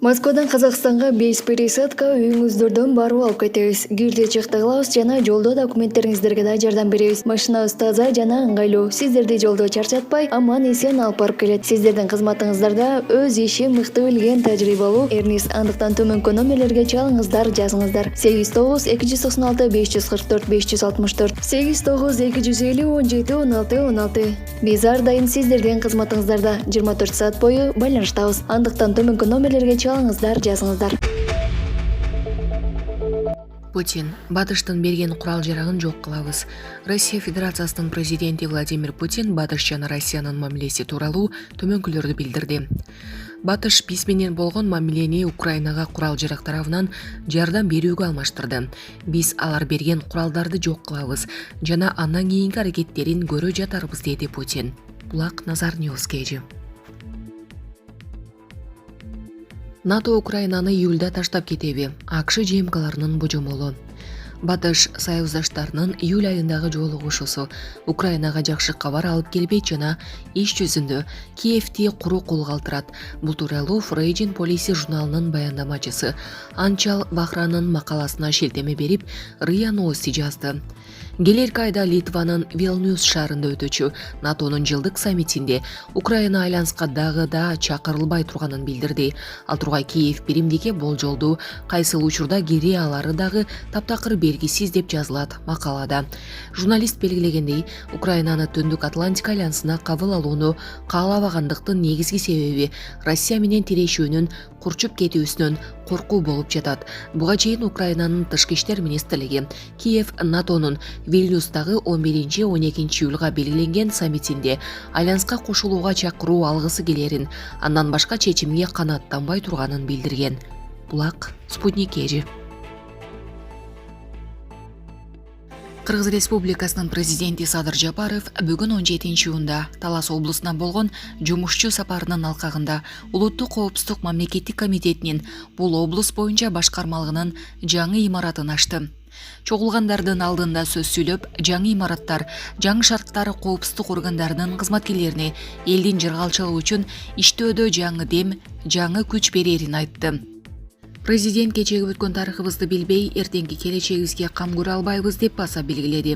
Москвадан Казакстанга 5 пересадка үйүңүздөрдөн барып алып кетебиз. Кирди чыкты кылабыз жана жолдо документтериңиздерге да жардам беребиз. Машинабыз таза жана ыңгайлуу. Сиздерди жолдо чарчатпай, аман эсен алып барып келет. Сиздердин кызматыңыздарда өз иши мыкты билген тажрыйбалуу Эрнис. Андыктан төмөнкү номерлерге чалыңыздар, жазыңыздар. 89 296 544 564 89 250 17 16 16. Биз ар дайым сиздердин кызматыңыздарда 24 саат бою байланыштабыз. Андыктан төмөнкү номерлерге чалыңыздар, жазыңыздар. Путин. Батыштын берген курал-жарагын жок кылабыз. Россия Федерациясынын президенти Владимир Путин Батыш жана Россиянын мамилеси тууралуу төмөнкүлөрдү билдирди. Батыш биз менен болгон мамилени Украинага курал-жарак тарабынан жардам берүүгө алмаштырды. Биз алар берген куралдарды жок кылабыз жана андан кийинки аракеттерин көрө жатарбыз, деди Путин. Булак Назар Ньюс KG. НАТО Украинаны июлда таштап кетеби? АКШ ЖМКларынын божомолу. Батыш союздаштарынын июль айындагы жолугушуусу Украинага жакшы кабар алып келбейт жана иш жүзүндө Киевти куру колго калтырат. Бул тууралуу Foreign Policy журналынын баяндамачысы Анчал Бахранын макаласына шилтеме берип РИА Новости жазды. Келерки айда Литванын Вилнюс шаарында өтөчү НАТОнун жылдык саммитинде Украина альянска дагы да чакырылбай турганын билдирди. Ал тургай Киев биримдикке болжолду кайсыл учурда кире алары дагы таптакыр белгисиз деп жазылат макалада. Журналист белгилегендей, Украинаны Түндүк Атлантика альянсына кабыл алууну каалабагандыктын негизги себеби Россия менен тирешүүнүн курчуп кетүүсүнөн коркуу болуп жатат. Буга чейин Украинанын тышкы иштер министрлиги Киев НАТОнун Вильнюстагы 11-12 июлга белгиленген саммитинде альянска кошулууга чакыруу алгысы келерин, андан башка чечимге канааттанбай турганын билдирген. Булак Спутник KG. Кыргыз Республикасынын президенти Садыр Жапаров бүгүн 17-июнда Талас облусуна болгон жумушчу сапарынын алкагында Улуттук коопсуздук мамлекеттик комитетинин бул облус боюнча башкармалыгынын жаңы имаратын ачты. Чогулгандардын алдында сөз сүйлөп, жаңы имараттар, жаңы шарттары коопсуздук органдарынын кызматкерлерине элдин жыргалчылыгы үчүн иштөөдө жаңы дем, жаңы күч берерин айтты. Президент кечеги өткөн тарыхыбызды билбей, эртеңки келечегибизге кам көрө албайбыз деп баса белгиледи.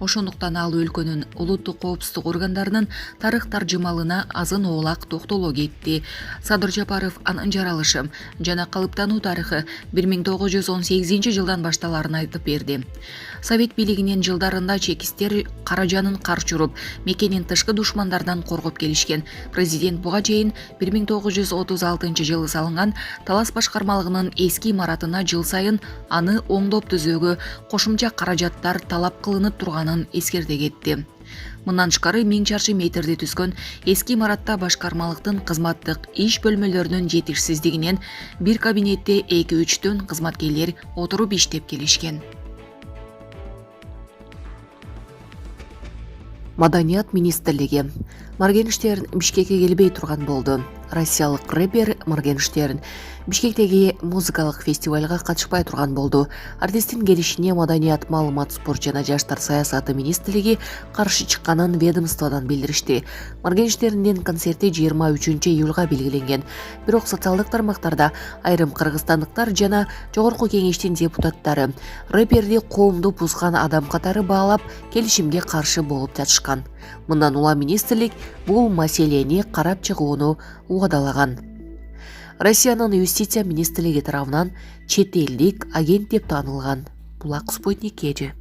Ошондуктан ал өлкөнүн улуттук коопсуздук органдарынын тарых таржымалына азын оолак токтоло кетти. Садыр Жапаров анын жаралышы жана калыптануу тарыхы 1918-жылдан башталарын айтып берди. Совет бийлигинин жылдарында чекисттер Каражанын карчы уруп, мекенин тышкы душмандардан коргоп келишкен. Президент буга чейин 1936-жылы салынган Талас башкармалыгынын эски имаратына жыл сайын аны оңдоп түзүүгө кошумча каражаттар талап кылынып турганын эскерте кетти. Мындан тышкары 1000 чарчы метрди түзгөн эски имаратта башкармалыктын кызматтык иш бөлмөлөрүнүн жетишсиздигинен бир кабинетте 2-3 кызматкерлер отуруп иштеп келишкен. Маданият министрлиги Моргенштерн Бишкекке келбей турган болду. Россиялык рэпер Моргенштерн Бишкектеги музыкалык фестивалга катышпай турган болду. Артисттин келишине Маданият, маалымат, спорт жана жаштар саясаты министрлиги каршы чыкканын ведомстводон билдиришти. Моргенштерндин концерти 23-июлга белгиленген. Бирок социалдык тармактарда айрым кыргызстандыктар жана жогорку кеңештин депутаттары рэперди коомду бузган адам катары баалап, келишимге каршы болуп жатышкан. Мындан улам министрлик бул маселени карап чыгууну угадалаган. Россиянын юстиция министрлиги тарабынан чет элдик агент деп таанылган. Булак Спутник KG.